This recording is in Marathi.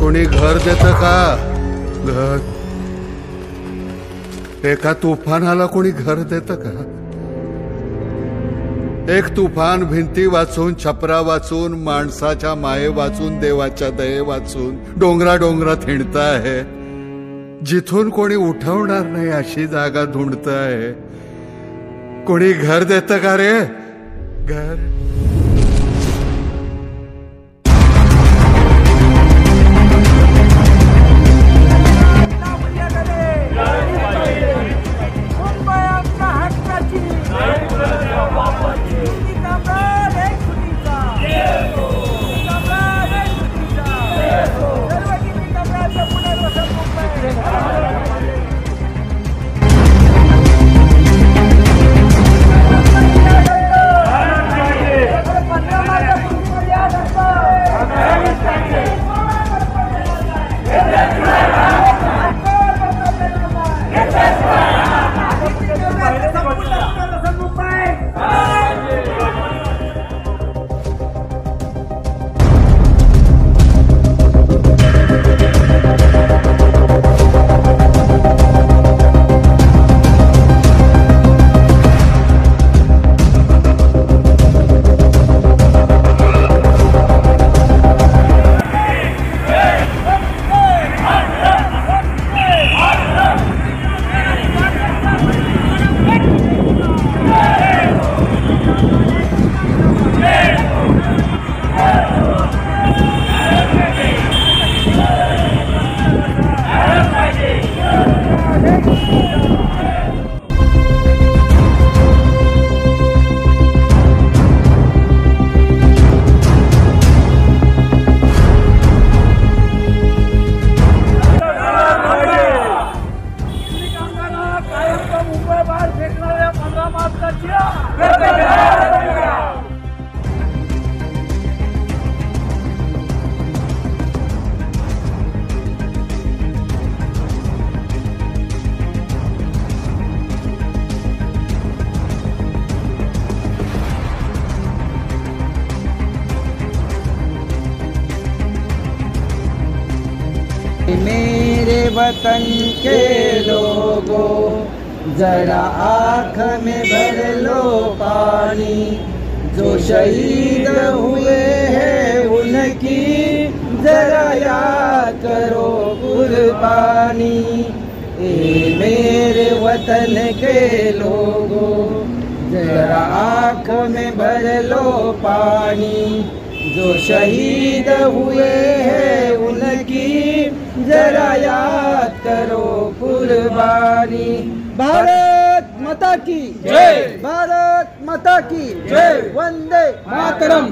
कोणी घर देत का? घर एका तुफानाला कोणी घर देत का? एक तुफान भिंती वाचून, छपरा वाचून, माणसाच्या माये वाचून, देवाच्या दये वाचून डोंगरा डोंगरात हिंडताय. जिथून कोणी उठवणार नाही अशी जागा ढूंढताय. कोणी घर देत का रे? घर मेरे वतन के लोगों, जरा आँख में भर लो पानी. जो शहीद हुए हैं उनकी जरा याद करो कुर्बानी. ए मेरे वतन के लोगों, जरा आँख में भर लो पानी. जो शहीद हुए हैं उनकी जरा याद करो कुर्बानी. भारत माता की जय. भारत माता की जय. वंदे मातरम.